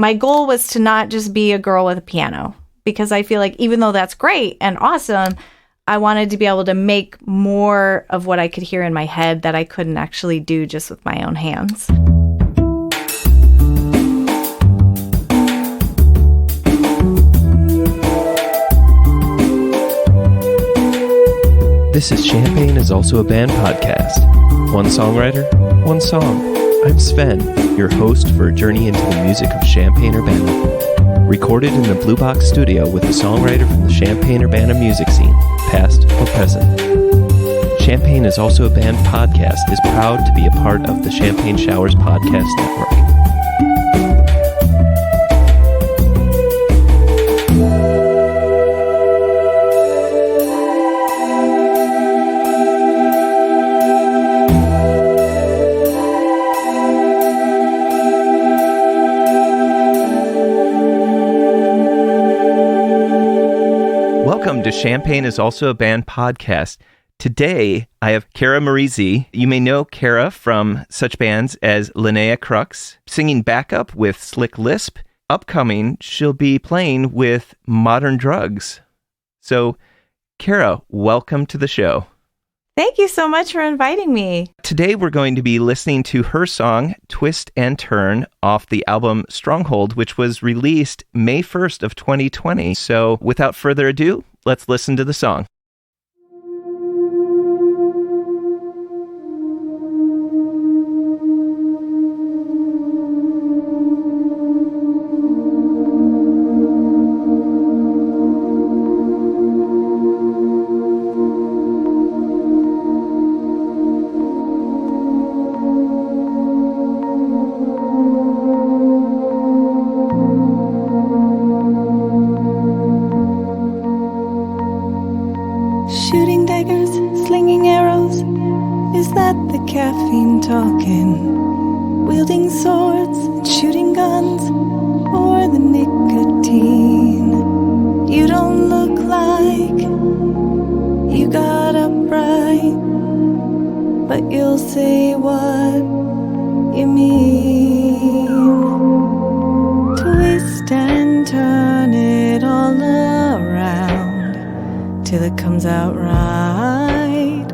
my goal was to not just be a girl with a piano, because I feel like even though that's great and awesome, I wanted to be able to make more of what I could hear in my head that I couldn't actually do just with my own hands. This is Champaign is Also a Band podcast. One songwriter, one song. I'm Sven, your host for a journey into the music of Champaign-Urbana. Recorded in the Blue Box studio with a songwriter from the Champaign-Urbana music scene, past or present. Champaign is Also a Band podcast is proud to be a part of the Champaign Showers Podcast Network. Welcome to Champaign is Also a Band podcast. Today, I have Cara Maurizi. You may know Cara from such bands as Linea Crux, singing backup with slick Lisp. Upcoming, she'll be playing with Modern Drugs. So, Cara, welcome to the show. Thank you so much for inviting me. Today, we're going to be listening to her song, Twist and Turn, off the album Stronghold, which was released May 1st of 2020. So, without further ado, let's listen to the song. Shooting daggers, slinging arrows, is that the caffeine talking? Wielding swords and shooting guns, or the nicotine? You don't look like you got upright, but you'll say what you mean. Twist and turn it all around till it comes out right,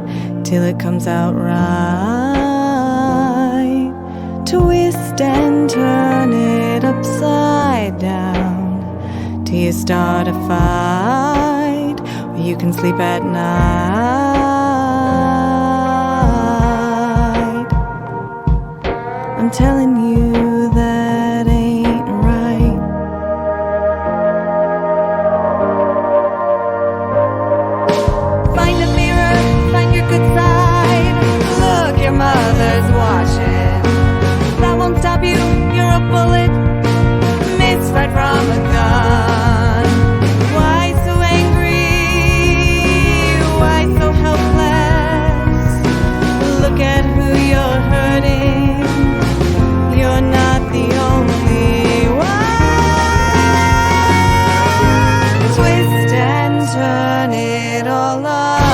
till it comes out right. Twist and turn it upside down till you start a fight where you can sleep at night. I'm telling you that ain't right. Find a mirror, find your good side. Look, your mother's watching. That won't stop you, you're a bullet missed right from a gun. Why so angry? Why so helpless? Look at who you're hurting. You're not the only one. Twist and turn it all around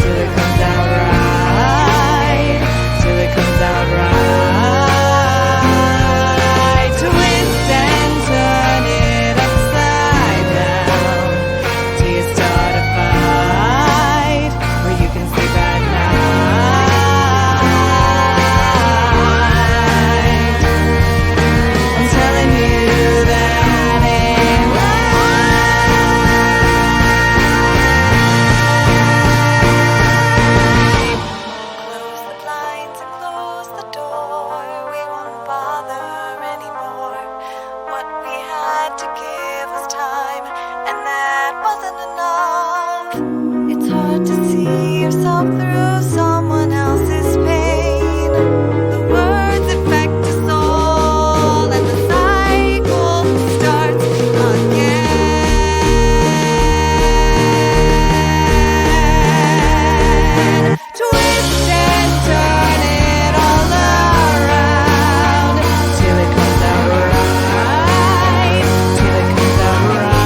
till it comes out right, till it comes out right. Twist and turn it upside down till you start a fight where you can sleep at night. I'm telling you that ain't right. Close the blinds and close the door. We won't bother anymore. What we had to give was time, and that wasn't enough. It's hard to see yourself through someone else's pain. The words affect us all, and the cycle starts again. Twist and turn it all around till it comes out right, till it comes out right.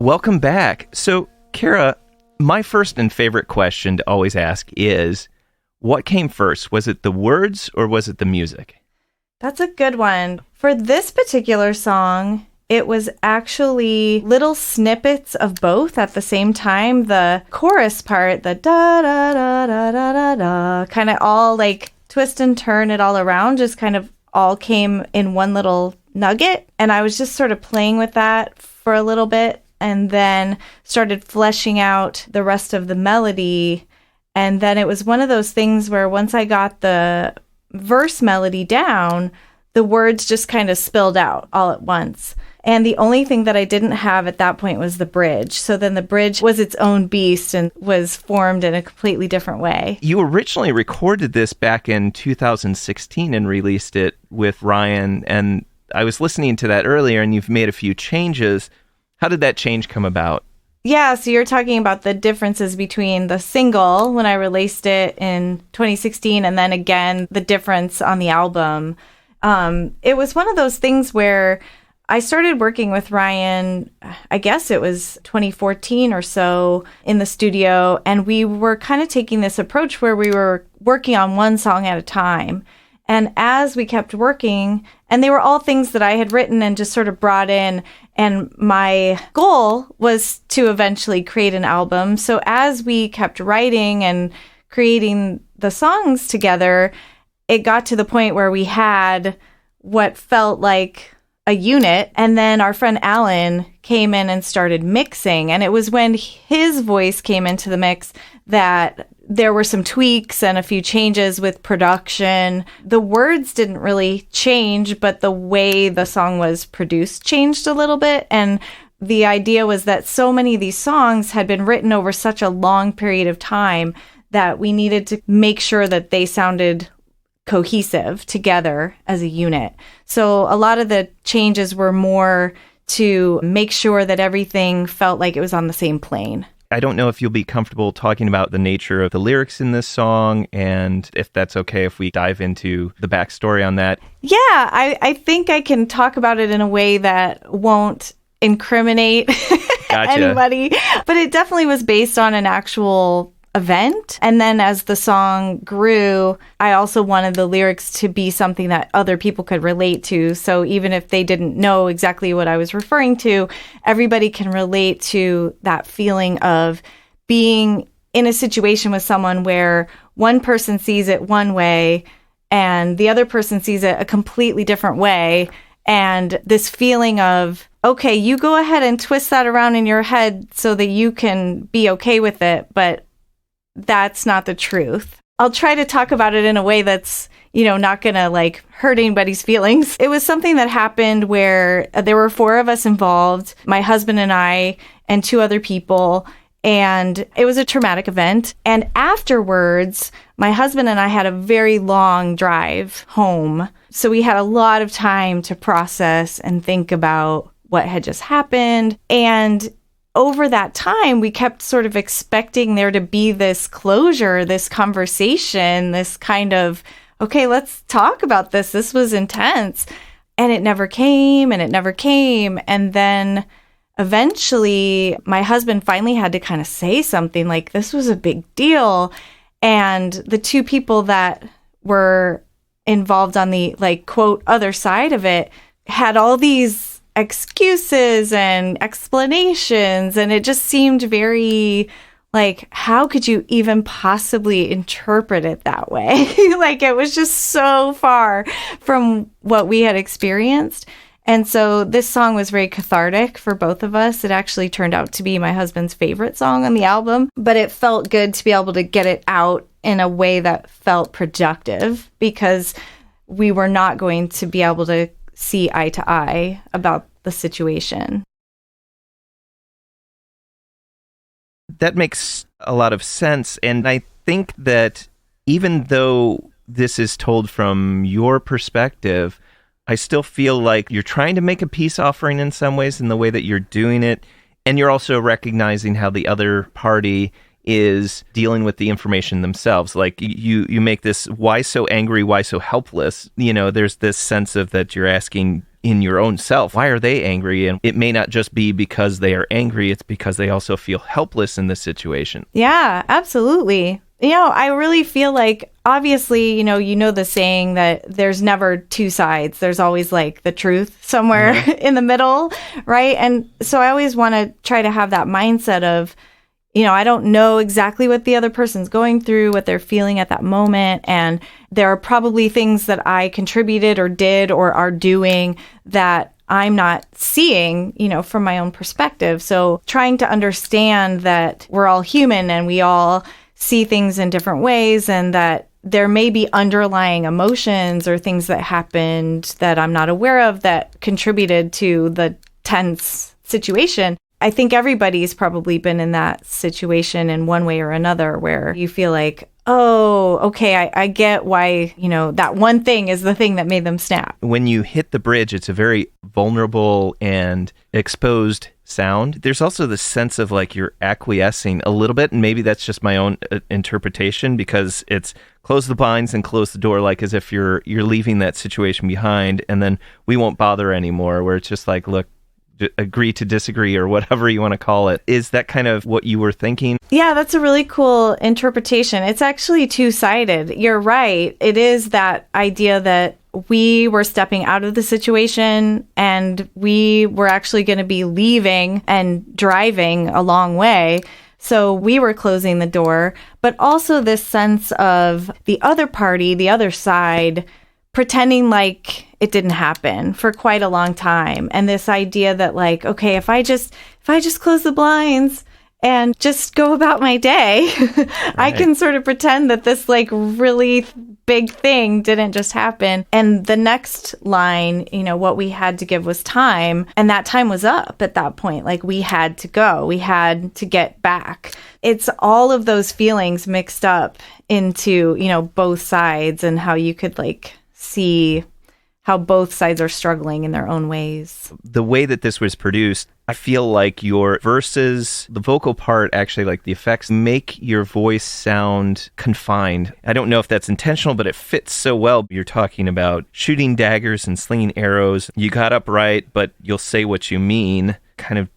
Welcome back. So, Cara, my first and favorite question to always ask is, what came first? Was it the words or was it the music? That's a good one. For this particular song, it was actually little snippets of both at the same time. The chorus part, the da da da da da da da, kind of all like twist and turn it all around, just kind of all came in one little nugget. And I was just sort of playing with that for a little bit and then started fleshing out the rest of the melody. And then it was one of those things where once I got the verse melody down, the words just kind of spilled out all at once. And the only thing that I didn't have at that point was the bridge. So then the bridge was its own beast and was formed in a completely different way. You originally recorded this back in 2016 and released it with Ryan. And I was listening to that earlier, and you've made a few changes. How did that change come about? Yeah, so you're talking about the differences between the single when I released it in 2016 and then again, the difference on the album. It was one of those things where I started working with Ryan, I guess it was 2014 or so, in the studio, and we were kind of taking this approach where we were working on one song at a time. And as we kept working, and they were all things that I had written and just sort of brought in, and my goal was to eventually create an album. So as we kept writing and creating the songs together, it got to the point where we had what felt like a unit, and then our friend Alan came in and started mixing, and it was when his voice came into the mix that there were some tweaks and a few changes with production. The words didn't really change, but the way the song was produced changed a little bit, and the idea was that so many of these songs had been written over such a long period of time that we needed to make sure that they sounded cohesive together as a unit. So a lot of the changes were more to make sure that everything felt like it was on the same plane. I don't know if you'll be comfortable talking about the nature of the lyrics in this song, and if that's okay if we dive into the backstory on that. Yeah, I think I can talk about it in a way that won't incriminate anybody. But it definitely was based on an actual event. And then as the song grew, I also wanted the lyrics to be something that other people could relate to. So even if they didn't know exactly what I was referring to, everybody can relate to that feeling of being in a situation with someone where one person sees it one way and the other person sees it a completely different way. And this feeling of, okay, you go ahead and twist that around in your head so that you can be okay with it, but that's not the truth. I'll try to talk about it in a way that's, not going to like hurt anybody's feelings. It was something that happened where there were 4 of us involved, my husband and I and 2 other people, and it was a traumatic event. And afterwards, my husband and I had a very long drive home. So we had a lot of time to process and think about what had just happened. And over that time, we kept sort of expecting there to be this closure, this conversation, this kind of, okay, let's talk about this. This was intense. And it never came, and it never came. And then eventually, my husband finally had to kind of say something like, this was a big deal. And the 2 people that were involved on the, like, quote, other side of it had all these excuses and explanations, and it just seemed very like, how could you even possibly interpret it that way? Like, it was just so far from what we had experienced. And so this song was very cathartic for both of us. It actually turned out to be my husband's favorite song on the album, but it felt good to be able to get it out in a way that felt productive, because we were not going to be able to see eye to eye about the situation. That makes a lot of sense. And I think that even though this is told from your perspective, I still feel like you're trying to make a peace offering in some ways in the way that you're doing it. And you're also recognizing how the other party is dealing with the information themselves. Like you make this, why so angry, why so helpless? There's this sense of that you're asking, in your own self. Why are they angry? And it may not just be because they are angry, it's because they also feel helpless in this situation. Yeah, absolutely. I really feel like, obviously, you know the saying that there's never two sides. There's always like the truth somewhere in the middle, right? And so I always want to try to have that mindset of, I don't know exactly what the other person's going through, what they're feeling at that moment. And there are probably things that I contributed or did or are doing that I'm not seeing, from my own perspective. So trying to understand that we're all human and we all see things in different ways, and that there may be underlying emotions or things that happened that I'm not aware of that contributed to the tense situation. I think everybody's probably been in that situation in one way or another where you feel like, oh, okay, I get why, that one thing is the thing that made them snap. When you hit the bridge, it's a very vulnerable and exposed sound. There's also the sense of like you're acquiescing a little bit, and maybe that's just my own interpretation, because it's close the blinds and close the door, like as if you're leaving that situation behind, and then we won't bother anymore, where it's just like, look, agree to disagree, or whatever you want to call it. Is that kind of what you were thinking? Yeah, that's a really cool interpretation. It's actually two-sided. You're right. It is that idea that we were stepping out of the situation and we were actually going to be leaving and driving a long way. So we were closing the door, but also this sense of the other party, the other side, pretending like it didn't happen for quite a long time. And this idea that like, okay, if I just close the blinds and just go about my day, right, I can sort of pretend that this like really big thing didn't just happen. And the next line, what we had to give was time. And that time was up at that point. Like we had to go, we had to get back. It's all of those feelings mixed up into, both sides, and how you could like see how both sides are struggling in their own ways. The way that this was produced, I feel like your verses, the vocal part, actually, like the effects, make your voice sound confined. I don't know if that's intentional, but it fits so well. You're talking about shooting daggers and slinging arrows. You got upright, but you'll say what you mean. Kind of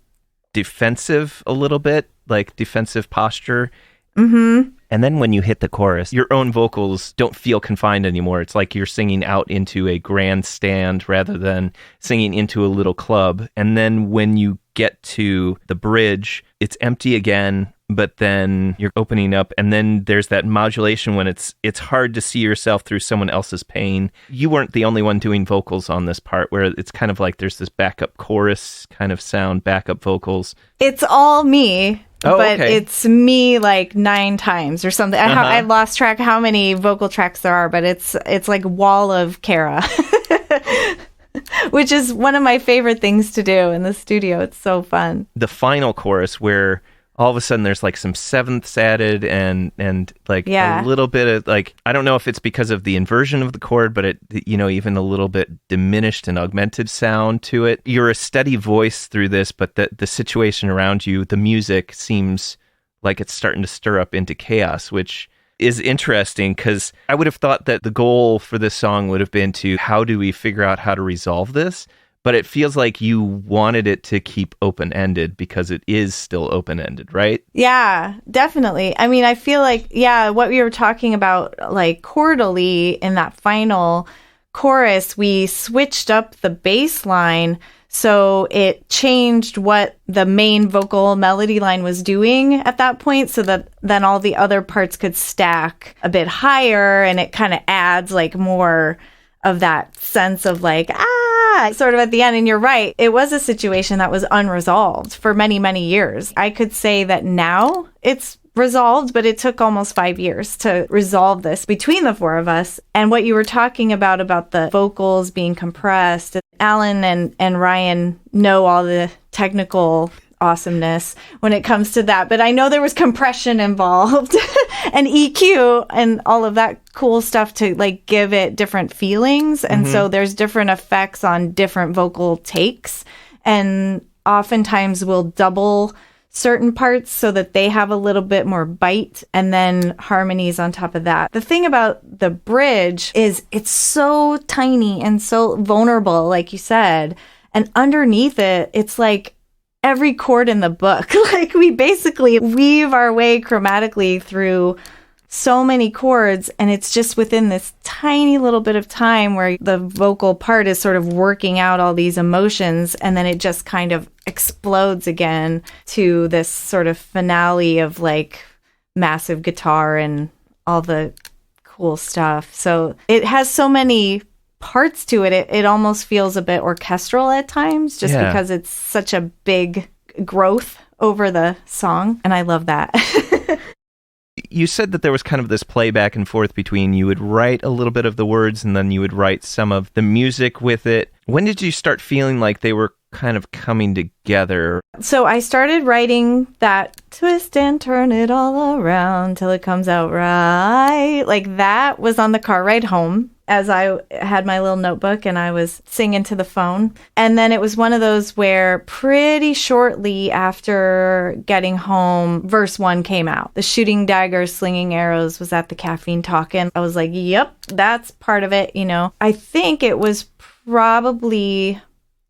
defensive a little bit, like defensive posture. Mm-hmm. And then when you hit the chorus, your own vocals don't feel confined anymore. It's like you're singing out into a grandstand rather than singing into a little club. And then when you get to the bridge, it's empty again, but then you're opening up, and then there's that modulation when it's hard to see yourself through someone else's pain. You weren't the only one doing vocals on this part, where it's kind of like there's this backup chorus kind of sound, backup vocals. It's all me. Oh, but okay. It's me like 9 times or something. I lost track how many vocal tracks there are, but it's like wall of Cara, which is one of my favorite things to do in the studio. It's so fun. The final chorus, where all of a sudden there's like some sevenths added and like a little bit of like, I don't know if it's because of the inversion of the chord, but it, even a little bit diminished and augmented sound to it. You're a steady voice through this, but the situation around you, the music, seems like it's starting to stir up into chaos, which is interesting, because I would have thought that the goal for this song would have been to, how do we figure out how to resolve this? But it feels like you wanted it to keep open-ended, because it is still open-ended, right? Yeah, definitely. I mean, I feel like, what we were talking about, like chordally in that final chorus, we switched up the bass line, so it changed what the main vocal melody line was doing at that point, so that then all the other parts could stack a bit higher, and it kind of adds like more of that sense of like, sort of at the end. And you're right, it was a situation that was unresolved for many, many years. I could say that now it's resolved, but it took almost 5 years to resolve this between the 4 of us. And what you were talking about the vocals being compressed, Alan and Ryan know all the technical awesomeness when it comes to that, but I know there was compression involved and EQ and all of that cool stuff to like give it different feelings, and so there's different effects on different vocal takes, and oftentimes we'll double certain parts so that they have a little bit more bite, and then harmonies on top of that. The thing about the bridge is it's so tiny and so vulnerable, like you said, and underneath it, it's like every chord in the book. Like we basically weave our way chromatically through so many chords, and it's just within this tiny little bit of time where the vocal part is sort of working out all these emotions, and then it just kind of explodes again to this sort of finale of like massive guitar and all the cool stuff. So it has so many parts to it. It almost feels a bit orchestral at times, just because it's such a big growth over the song, and I love that. You said that there was kind of this play back and forth between you would write a little bit of the words and then you would write some of the music with it. When did you start feeling like they were kind of coming together? So I started writing that twist and turn it all around till it comes out right. Like that was on the car ride home as I had my little notebook and I was singing to the phone. And then it was one of those where pretty shortly after getting home, verse 1 came out. The shooting daggers, slinging arrows was at the caffeine talking. I was like, yep, that's part of it, you know. I think it was probably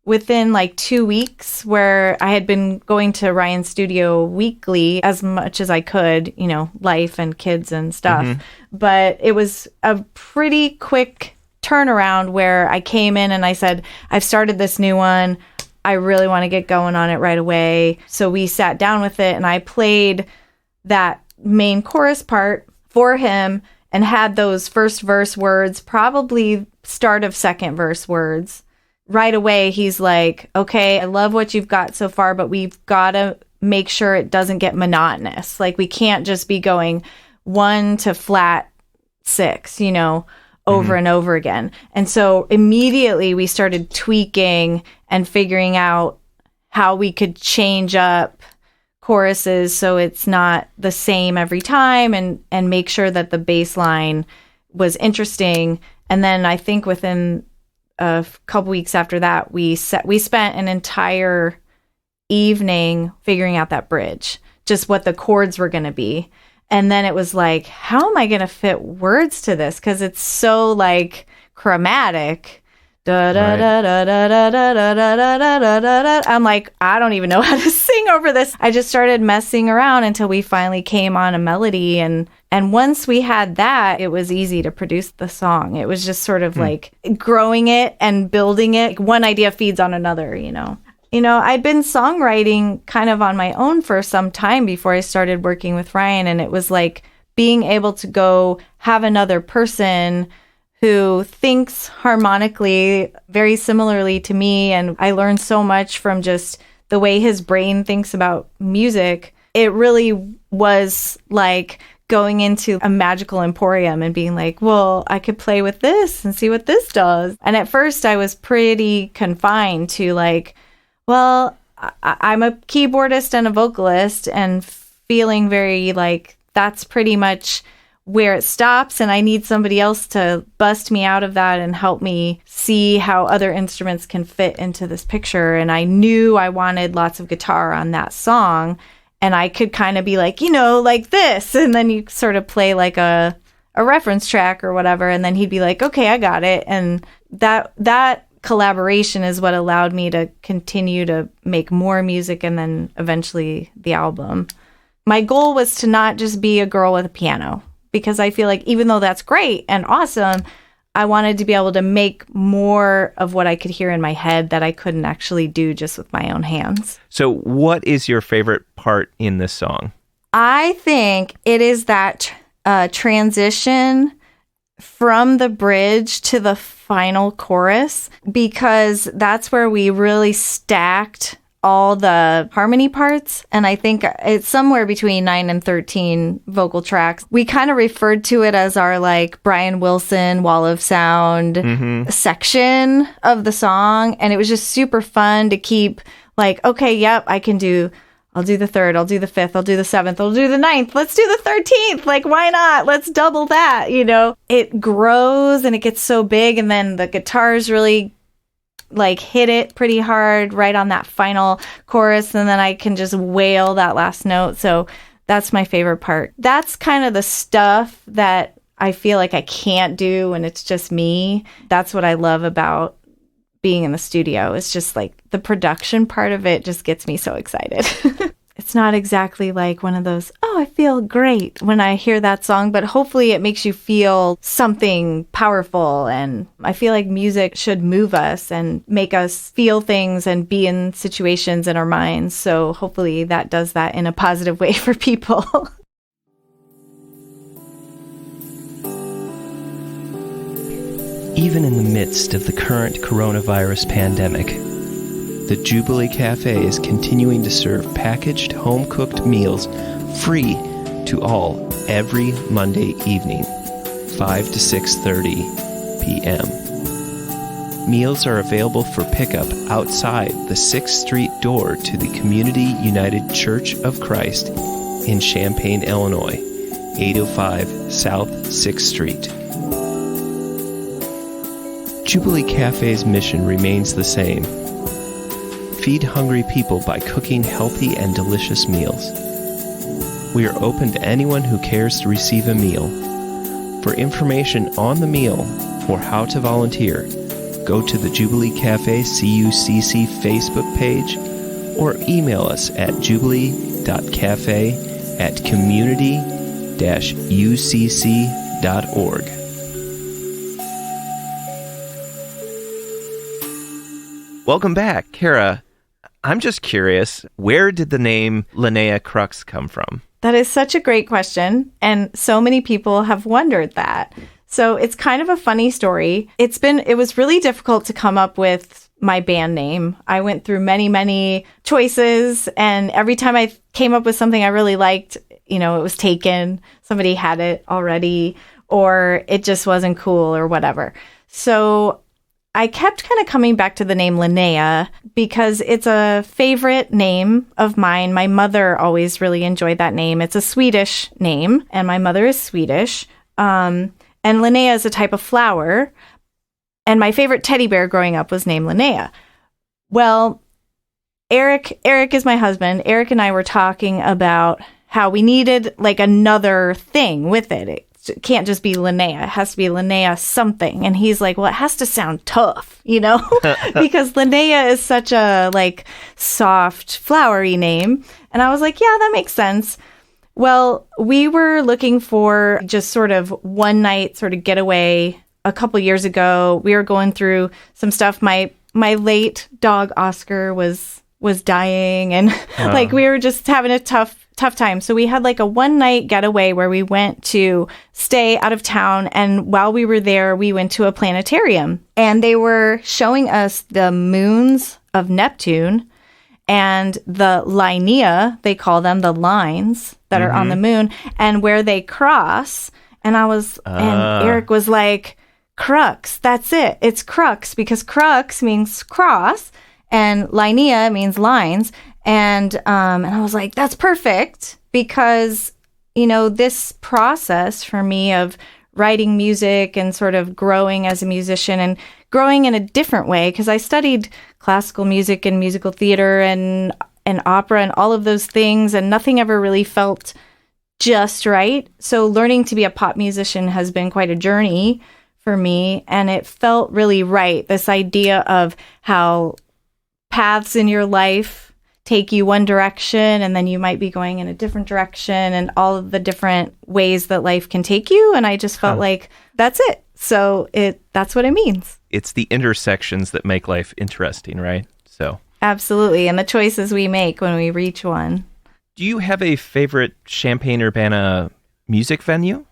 within like 2 weeks where I had been going to Ryan's studio weekly as much as I could, you know, life and kids and stuff. Mm-hmm. But it was a pretty quick turnaround where I came in and I said, I've started this new one. I really want to get going on it right away. So we sat down with it and I played that main chorus part for him and had those first verse words, probably start of second verse words. Right away, he's like, okay, I love what you've got so far, but we've got to make sure it doesn't get monotonous. Like, we can't just be going 1 to flat 6, you know, over and over again. And so immediately we started tweaking and figuring out how we could change up choruses so it's not the same every time, and make sure that the bass line was interesting. And then I think within a couple weeks after that, we spent an entire evening figuring out that bridge, just what the chords were going to be. And then it was like, how am I going to fit words to this? Because it's so like chromatic. Da, da, da, da, da, da, da, da, da, da, da, da. I'm like, I don't even know how to sing over this. I just started messing around until we finally came on a melody. And once we had that, it was easy to produce the song. It was just sort of like growing it and building it. One idea feeds on another, you know. You know, I'd been songwriting kind of on my own for some time before I started working with Ryan. And it was like being able to go have another person who thinks harmonically very similarly to me. And I learned so much from just the way his brain thinks about music. It really was like going into a magical emporium and being like, well, I could play with this and see what this does. And at first I was pretty confined to like, well, I'm a keyboardist and a vocalist, and feeling very like that's pretty much where it stops, and I need somebody else to bust me out of that and help me see how other instruments can fit into this picture. And I knew I wanted lots of guitar on that song, and I could kind of be like, you know, like this, and then you sort of play like a reference track or whatever, and then he'd be like, okay, I got it. And that collaboration is what allowed me to continue to make more music and then eventually the album. My goal was to not just be a girl with a piano, because I feel like even though that's great and awesome, I wanted to be able to make more of what I could hear in my head that I couldn't actually do just with my own hands. So what is your favorite part in this song? I think it is that transition from the bridge to the final chorus, because that's where we really stacked all the harmony parts. And I think it's somewhere between 9 and 13 vocal tracks. We kind of referred to it as our like Brian Wilson wall of sound section of the song. And it was just super fun to keep like, okay, yep, I'll do the 3rd, I'll do the 5th, I'll do the 7th, I'll do the 9th, let's do the 13th. Like, why not? Let's double that, you know? It grows and it gets so big, and then the guitars really like hit it pretty hard right on that final chorus, and then I can just wail that last note. So that's my favorite part. That's kind of the stuff that I feel like I can't do when it's just me. That's what I love about being in the studio. It's just like the production part of it just gets me so excited. It's not exactly like one of those, oh, I feel great when I hear that song, but hopefully it makes you feel something powerful. And I feel like music should move us and make us feel things and be in situations in our minds. So hopefully that does that in a positive way for people. Even in the midst of the current coronavirus pandemic, the Jubilee Cafe is continuing to serve packaged, home-cooked meals free to all every Monday evening, 5 to 6:30 p.m. Meals are available for pickup outside the 6th Street door to the Community United Church of Christ in Champaign, Illinois, 805 South 6th Street. Jubilee Cafe's mission remains the same. Feed hungry people by cooking healthy and delicious meals. We are open to anyone who cares to receive a meal. For information on the meal or how to volunteer, go to the Jubilee Cafe CUCC Facebook page or email us at jubilee.cafe@community-ucc.org. Welcome back, Cara. I'm just curious, where did the name Linea Crux come from? That is such a great question, and so many people have wondered that. So it's kind of a funny story. It was really difficult to come up with my band name. I went through many choices, and every time I came up with something I really liked, it was taken. Somebody had it already, or it just wasn't cool or whatever. So I kept kind of coming back to the name Linnea because it's a favorite name of mine. My mother always really enjoyed that name. It's a Swedish name, and my mother is Swedish. And Linnea is a type of flower. And my favorite teddy bear growing up was named Linnea. Well, Eric is my husband. Eric and I were talking about how we needed like another thing with it. It can't just be Linnea. It has to be Linnea something. And he's like, well, it has to sound tough, because Linnea is such a like soft, flowery name. And I was like, yeah, that makes sense. Well, we were looking for just sort of one night sort of getaway a couple years ago. We were going through some stuff. My late dog Oscar was dying, and like we were just having a tough time. So we had like a one night getaway where we went to stay out of town. And while we were there, we went to a planetarium, and they were showing us the moons of Neptune and the Linea, they call them, the lines that are on the moon, and where they cross. And and Eric was like, Crux, that's it. It's Crux, because Crux means cross and Linea means lines. And I was like, that's perfect, because, this process for me of writing music and sort of growing as a musician and growing in a different way, because I studied classical music and musical theater and opera and all of those things, and nothing ever really felt just right. So learning to be a pop musician has been quite a journey for me, and it felt really right. This idea of how paths in your life take you one direction, and then you might be going in a different direction, and all of the different ways that life can take you. And I just felt like that's it. So that's what it means. It's the intersections that make life interesting, right? So absolutely. And the choices we make when we reach one. Do you have a favorite Champaign-Urbana music venue?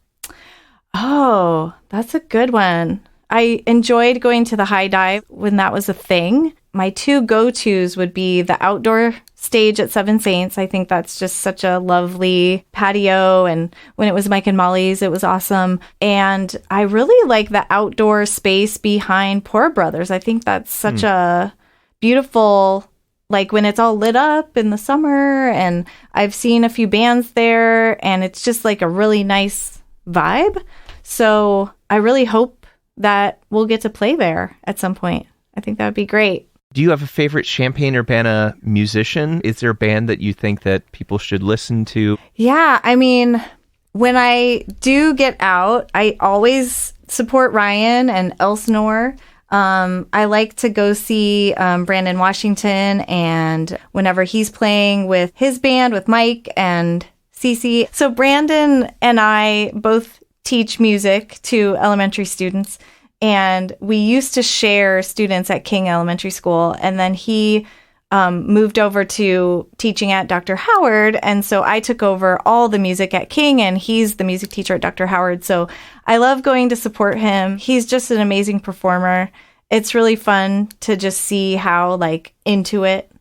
Oh, that's a good one. I enjoyed going to the Highdive when that was a thing. My two go-tos would be the outdoor stage at Seven Saints. I think that's just such a lovely patio. And when it was Mike and Molly's, it was awesome. And I really like the outdoor space behind Poor Brothers. I think that's such a beautiful, like when it's all lit up in the summer. And I've seen a few bands there, and it's just like a really nice vibe. So I really hope that we'll get to play there at some point. I think that would be great. Do you have a favorite Champaign-Urbana musician? Is there a band that you think that people should listen to? Yeah, I mean, when I do get out, I always support Ryan and Elsinore. I like to go see Brandon Washington, and whenever he's playing with his band, with Mike and Cece. So Brandon and I both teach music to elementary students, and we used to share students at King Elementary School, and then he moved over to teaching at Dr. Howard, and so I took over all the music at King, and he's the music teacher at Dr. Howard, so I love going to support him. He's just an amazing performer. It's really fun to just see how, like, into it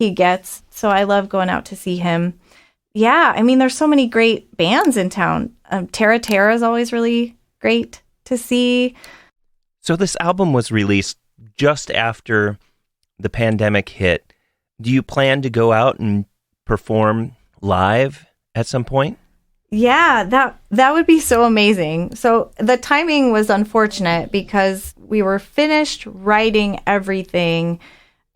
he gets, so I love going out to see him. Yeah, I mean, there's so many great bands in town. Tera is always really great to see. So this album was released just after the pandemic hit. Do you plan to go out and perform live at some point? Yeah, that would be so amazing. So the timing was unfortunate because we were finished writing everything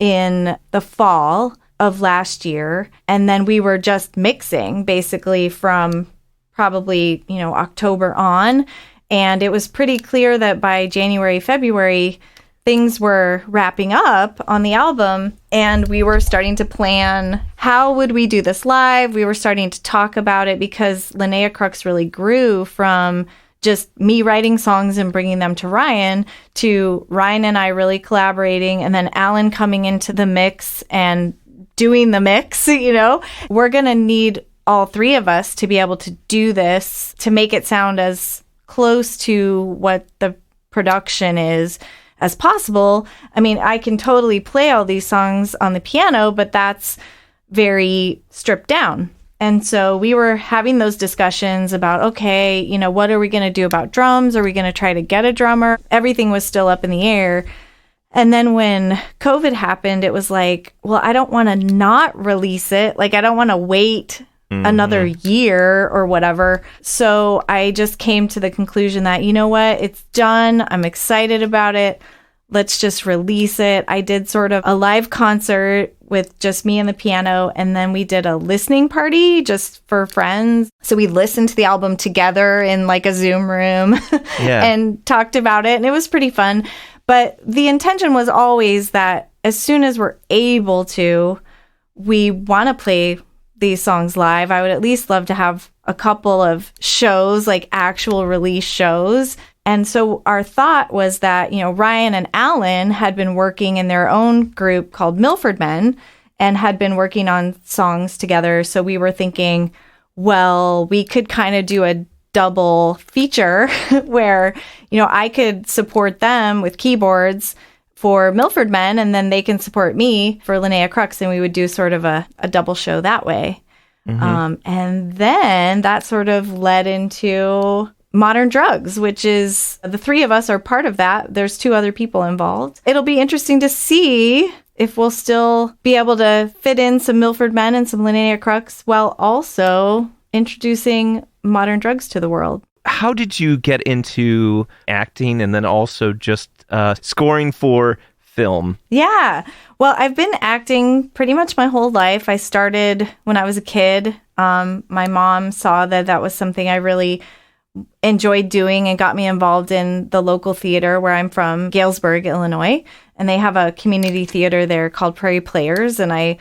in the fall of last year, and then we were just mixing basically from probably, October on, and it was pretty clear that by January, February, things were wrapping up on the album, and we were starting to plan how would we do this live. We were starting to talk about it because Linea Crux really grew from just me writing songs and bringing them to Ryan and I really collaborating, and then Alan coming into the mix and doing the mix. We're going to need all three of us to be able to do this, to make it sound as close to what the production is as possible. I mean, I can totally play all these songs on the piano, but that's very stripped down. And so we were having those discussions about, okay, what are we going to do about drums? Are we going to try to get a drummer? Everything was still up in the air. And then when COVID happened, it was like, well, I don't want to not release it. Like, I don't want to wait another year or whatever. So I just came to the conclusion that, you know what, it's done. I'm excited about it. Let's just release it. I did sort of a live concert with just me and the piano, and then we did a listening party just for friends. So we listened to the album together in like a Zoom room and talked about it, and it was pretty fun. But the intention was always that as soon as we're able to, we want to play these songs live. I would at least love to have a couple of shows, like actual release shows. And so our thought was that, Ryan and Alan had been working in their own group called Milford Men and had been working on songs together. So we were thinking, well, we could kind of do a double feature where, I could support them with keyboards for Milford Men, and then they can support me for Linea Crux, and we would do sort of a double show that way. And then that sort of led into Modern Drugs, which is the three of us are part of that. There's two other people involved. It'll be interesting to see if we'll still be able to fit in some Milford Men and some Linea Crux while also introducing Modern Drugs to the world. How did you get into acting and then also just scoring for film? Yeah. Well, I've been acting pretty much my whole life. I started when I was a kid. My mom saw that was something I really enjoyed doing and got me involved in the local theater where I'm from, Galesburg, Illinois. And they have a community theater there called Prairie Players. And I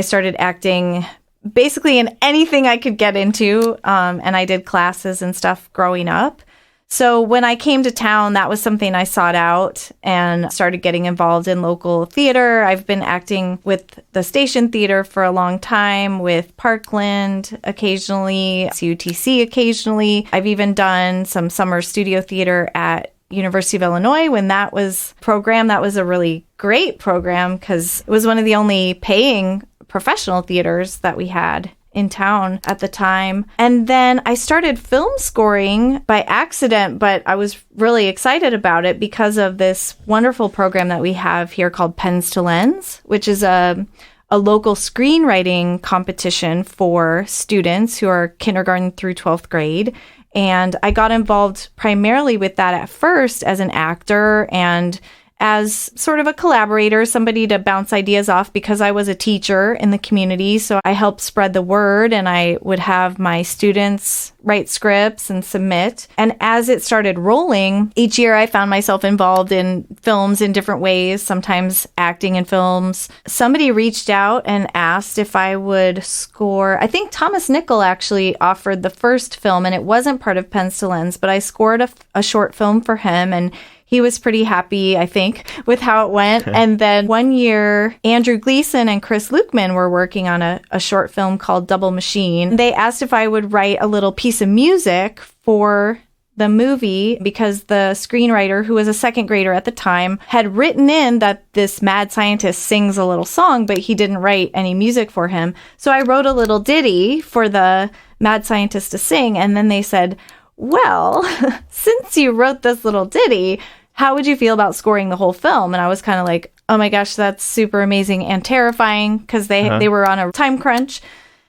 started acting basically in anything I could get into. And I did classes and stuff growing up. So when I came to town, that was something I sought out and started getting involved in local theater. I've been acting with the Station Theater for a long time, with Parkland occasionally, CUTC occasionally. I've even done some summer studio theater at University of Illinois when that was a program. That was a really great program because it was one of the only paying professional theaters that we had in town at the time. And then I started film scoring by accident, but I was really excited about it because of this wonderful program that we have here called Pens to Lens, which is a local screenwriting competition for students who are kindergarten through 12th grade. And I got involved primarily with that at first as an actor and as sort of a collaborator, somebody to bounce ideas off because I was a teacher in the community. So I helped spread the word, and I would have my students write scripts and submit. And as it started rolling, each year I found myself involved in films in different ways, sometimes acting in films. Somebody reached out and asked if I would score. I think Thomas Nickel actually offered the first film, and it wasn't part of Pens to Lens, but I scored a short film for him, and he was pretty happy, I think, with how it went. And then one year, Andrew Gleason and Chris Lukeman were working on a short film called Double Machine. They asked if I would write a little piece of music for the movie because the screenwriter, who was a second grader at the time, had written in that this mad scientist sings a little song, but he didn't write any music for him. So I wrote a little ditty for the mad scientist to sing. And then they said, well, since you wrote this little ditty, how would you feel about scoring the whole film? And I was kind of like, oh my gosh, that's super amazing and terrifying because they were on a time crunch.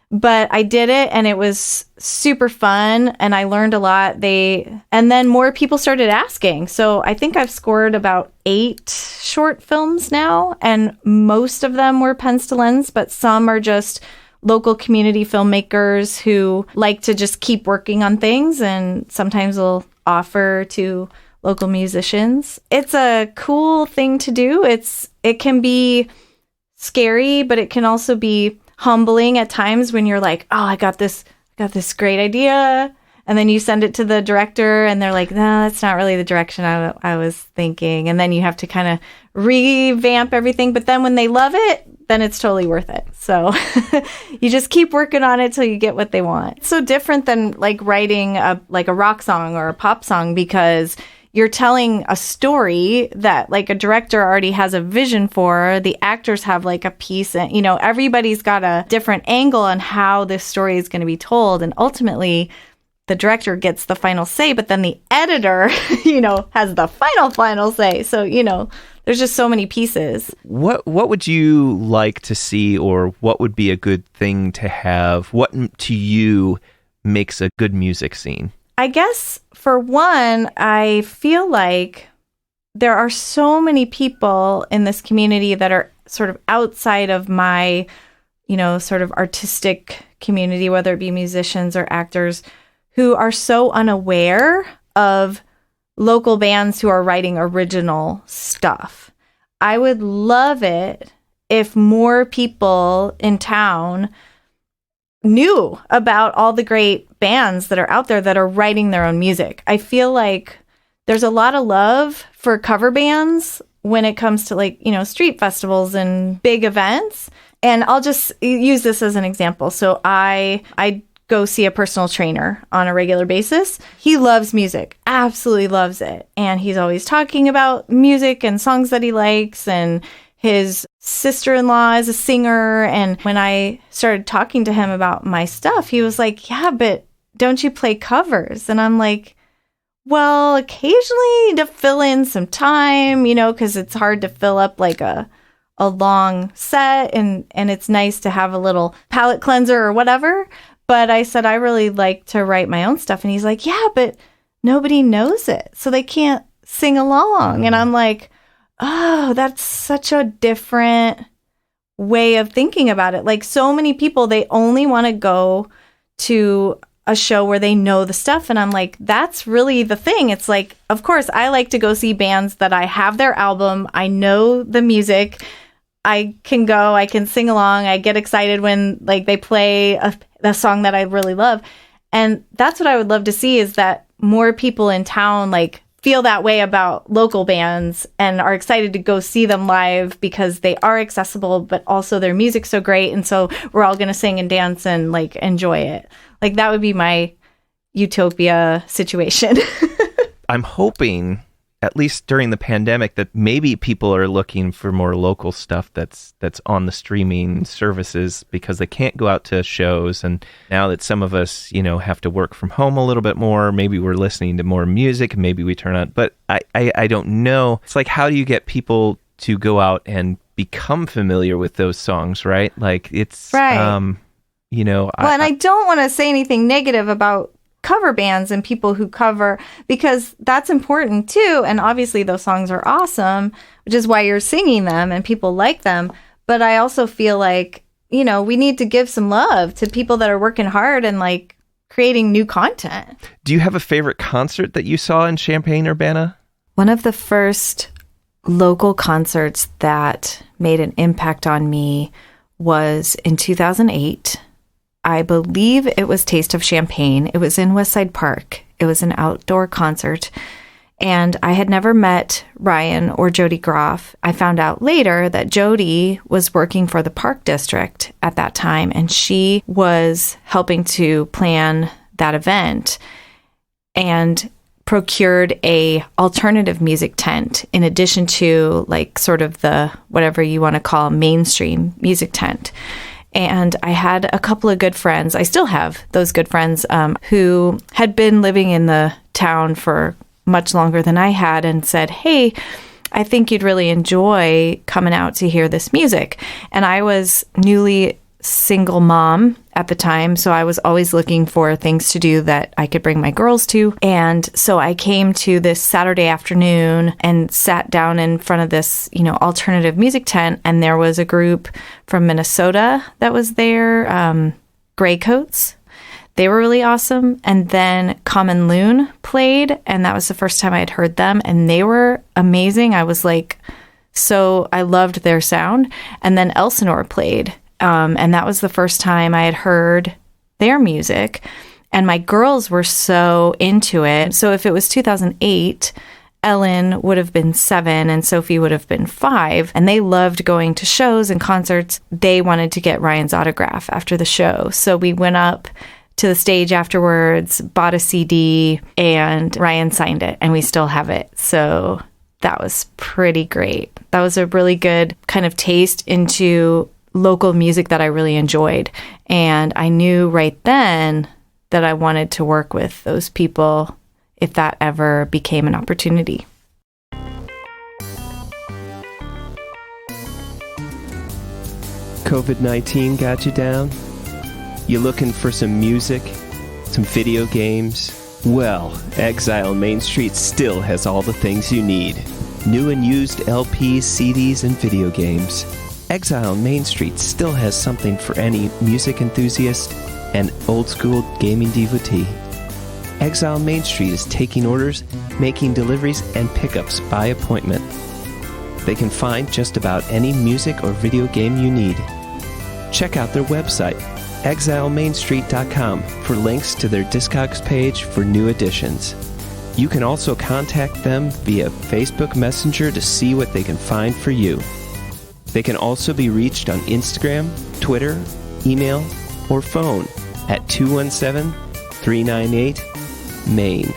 But I did it, and it was super fun, and I learned a lot. And then more people started asking. So I think I've scored about 8 short films now, and most of them were Pens to Lens, but some are just local community filmmakers who like to just keep working on things, and sometimes will offer to local musicians. It's a cool thing to do. It can be scary, but it can also be humbling at times when you're like, oh, I got this great idea. And then you send it to the director and they're like, no, that's not really the direction I was thinking. And then you have to kind of revamp everything. But then when they love it, then it's totally worth it. So you just keep working on it till you get what they want. It's so different than like writing a rock song or a pop song because you're telling a story that like a director already has a vision for. The actors have like a piece, and everybody's got a different angle on how this story is going to be told. And ultimately, the director gets the final say, but then the editor, has the final say. So, there's just so many pieces. What would you like to see, or what would be a good thing to have? What to you makes a good music scene? I guess, for one, I feel like there are so many people in this community that are sort of outside of my, sort of artistic community, whether it be musicians or actors, who are so unaware of local bands who are writing original stuff. I would love it if more people in town knew about all the great bands that are out there that are writing their own music. I feel like there's a lot of love for cover bands when it comes to street festivals and big events. And I'll just use this as an example. So I go see a personal trainer on a regular basis. He loves music, absolutely loves it. And he's always talking about music and songs that he likes, and his sister-in-law is a singer. And when I started talking to him about my stuff, he was like, yeah, but don't you play covers? And I'm like, well, occasionally to fill in some time, because it's hard to fill up like a long set, and it's nice to have a little palate cleanser or whatever. But I said, I really like to write my own stuff. And he's like, yeah, but nobody knows it, so they can't sing along. And I'm like, oh, that's such a different way of thinking about it. Like, so many people, they only want to go to a show where they know the stuff. And I'm like, that's really the thing. It's like, of course, I like to go see bands that I have their album. I know the music. I can go, I can sing along. I get excited when they play a song that I really love. And that's what I would love to see, is that more people in town feel that way about local bands and are excited to go see them live because they are accessible, but also their music's so great. And so we're all going to sing and dance and enjoy it. That would be my utopia situation. I'm hoping, at least during the pandemic, that maybe people are looking for more local stuff that's on the streaming services because they can't go out to shows. And now that some of us, have to work from home a little bit more, maybe we're listening to more music, maybe we turn on. But I don't know. It's how do you get people to go out and become familiar with those songs, right? It's, right. And I don't want to say anything negative about cover bands and people who cover, because that's important too. And obviously those songs are awesome, which is why you're singing them and people like them. But I also feel like, you know, we need to give some love to people that are working hard and like creating new content. Do you have a favorite concert that you saw in Champaign-Urbana? One of the first local concerts that made an impact on me was in 2008. I believe it was Taste of Champaign. It was in Westside Park. It was an outdoor concert. And I had never met Ryan or Jody Groff. I found out later that Jody was working for the Park District at that time, and she was helping to plan that event and procured a alternative music tent in addition to like sort of the whatever you want to call mainstream music tent. And I had a couple of good friends. I still have those good friends who had been living in the town for much longer than I had and said, hey, I think you'd really enjoy coming out to hear this music. And I was newly single mom at the time, so I was always looking for things to do that I could bring my girls to. And so I came to this Saturday afternoon and sat down in front of this, you know, alternative music tent, and there was a group from Minnesota that was there, Gray Coats. They were really awesome. And then Common Loon played, and that was the first time I had heard them, and they were amazing. I was like, so I loved their sound. And then Elsinore played. And that was the first time I had heard their music. And my girls were so into it. So if it was 2008, Ellen would have been 7 and Sophie would have been 5. And they loved going to shows and concerts. They wanted to get Ryan's autograph after the show. So we went up to the stage afterwards, bought a CD, and Ryan signed it. And we still have it. So that was pretty great. That was a really good kind of taste into local music that I really enjoyed. And I knew right then that I wanted to work with those people if that ever became an opportunity. COVID-19 got you down? You looking for some music? Some video games? Well, Exile Main Street still has all the things you need. New and used LPs, CDs, and video games. Exile Main Street still has something for any music enthusiast and old-school gaming devotee. Exile Main Street is taking orders, making deliveries, and pickups by appointment. They can find just about any music or video game you need. Check out their website, exilemainstreet.com, for links to their Discogs page for new additions. You can also contact them via Facebook Messenger to see what they can find for you. They can also be reached on Instagram, Twitter, email, or phone at 217-398-MAIN.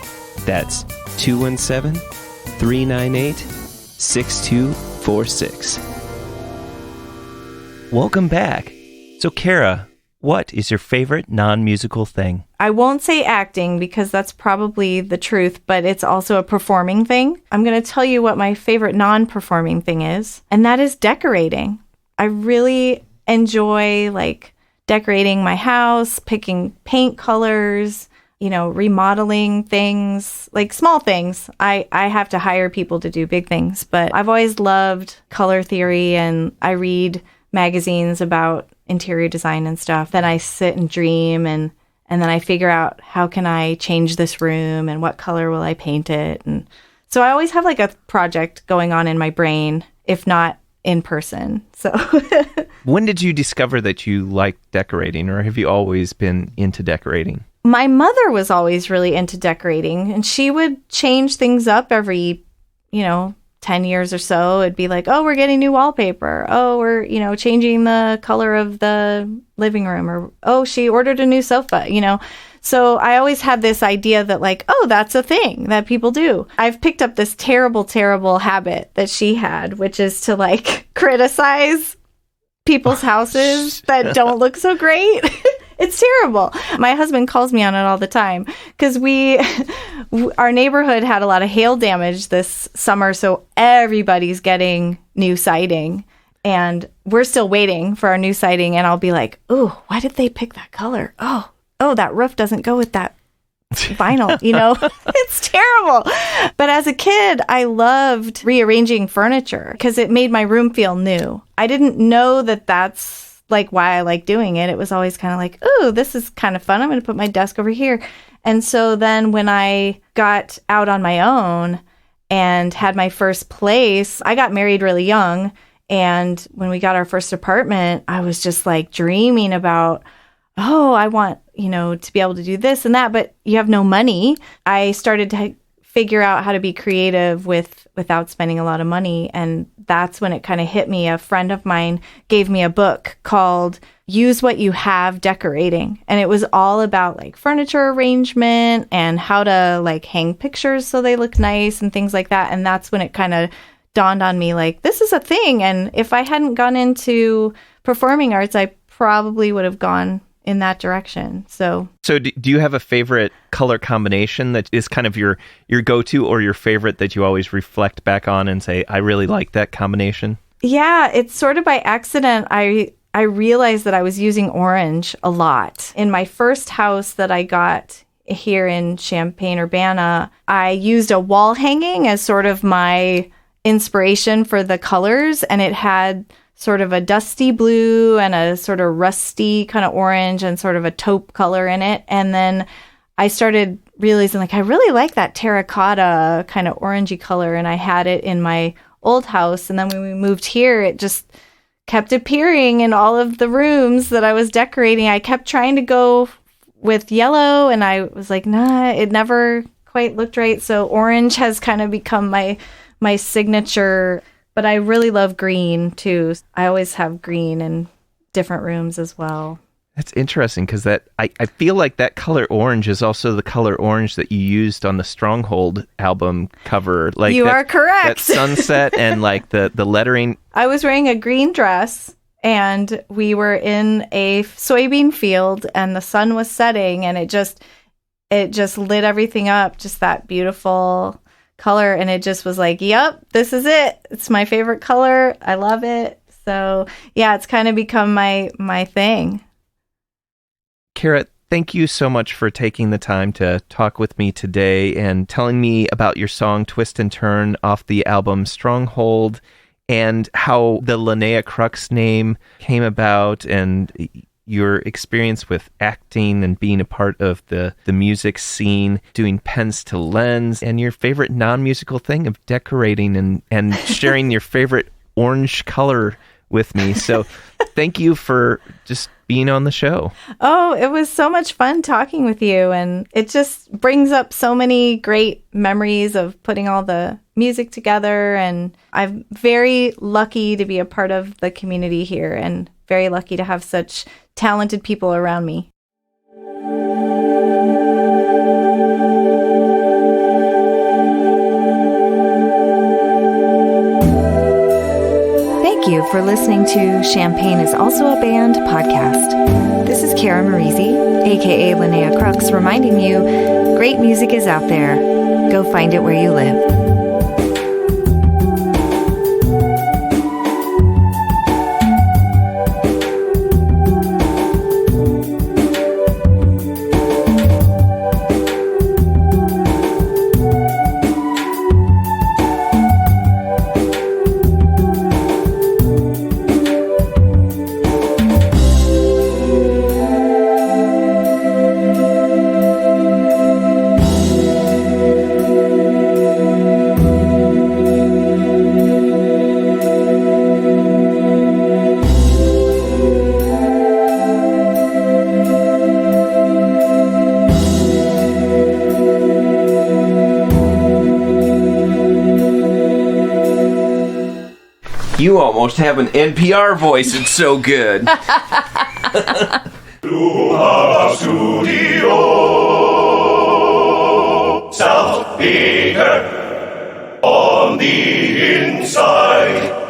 That's 217-398-6246. Welcome back. So, Cara, what is your favorite non-musical thing? I won't say acting because that's probably the truth, but it's also a performing thing. I'm going to tell you what my favorite non-performing thing is, and that is decorating. I really enjoy like decorating my house, picking paint colors, you know, remodeling things, like small things. I have to hire people to do big things, but I've always loved color theory, and I read magazines about interior design and stuff. Then I sit and dream, and then I figure out how can I change this room and what color will I paint it. And so I always have like a project going on in my brain, if not in person. So when did you discover that you liked decorating, or have you always been into decorating? My mother was always really into decorating, and she would change things up every, 10 years or so. It'd be like, oh, we're getting new wallpaper. Oh, we're, changing the color of the living room, or, oh, she ordered a new sofa, So I always had this idea that like, oh, that's a thing that people do. I've picked up this terrible, terrible habit that she had, which is to like criticize people's houses that don't look so great. It's terrible. My husband calls me on it all the time because our neighborhood had a lot of hail damage this summer, so everybody's getting new siding, and we're still waiting for our new siding. And I'll be like, "Oh, why did they pick that color? Oh, that roof doesn't go with that vinyl, it's terrible. But as a kid, I loved rearranging furniture because it made my room feel new. I didn't know that that's like why I like doing it. It was always kind of like, oh, this is kind of fun. I'm going to put my desk over here. And so then when I got out on my own and had my first place, I got married really young. And when we got our first apartment, I was just like dreaming about, oh, I want, to be able to do this and that, but you have no money. I started to figure out how to be creative without spending a lot of money. And that's when it kind of hit me. A friend of mine gave me a book called Use What You Have Decorating. And it was all about like furniture arrangement and how to like hang pictures so they look nice and things like that. And that's when it kind of dawned on me like, this is a thing. And if I hadn't gone into performing arts, I probably would have gone in that direction. So do you have a favorite color combination that is kind of your go-to or your favorite that you always reflect back on and say, I really like that combination? Yeah, it's sort of by accident. I realized that I was using orange a lot. In my first house that I got here in Champaign, Urbana, I used a wall hanging as sort of my inspiration for the colors, and it had sort of a dusty blue and a sort of rusty kind of orange and sort of a taupe color in it. And then I started realizing like I really like that terracotta kind of orangey color, and I had it in my old house. And then when we moved here, it just kept appearing in all of the rooms that I was decorating. I kept trying to go with yellow, and I was like, nah, it never quite looked right. So orange has kind of become my signature. But I really love green, too. I always have green in different rooms as well. That's interesting because I feel like that color orange is also the color orange that you used on the Stronghold album cover. Like you are correct. That sunset and like the lettering. I was wearing a green dress, and we were in a soybean field, and the sun was setting, and it just lit everything up, just that beautiful color. And it just was like, yep, this is it. It's my favorite color. I love it. So yeah, it's kind of become my thing. Cara, thank you so much for taking the time to talk with me today and telling me about your song Twist and Turn off the album Stronghold and how the Linea Crux name came about and your experience with acting and being a part of the music scene, doing pens to lens, and your favorite non-musical thing of decorating and sharing your favorite orange color with me. So thank you for just being on the show. Oh, it was so much fun talking with you, and it just brings up so many great memories of putting all the music together, and I'm very lucky to be a part of the community here and very lucky to have such talented people around me. Thank you for listening to Champaign is Also a Band podcast. This is Cara Maurizi, aka Linea Crux, reminding you great music is out there. Go find it where you live. You almost have an NPR voice. It's so good. Studio South Peter on the inside.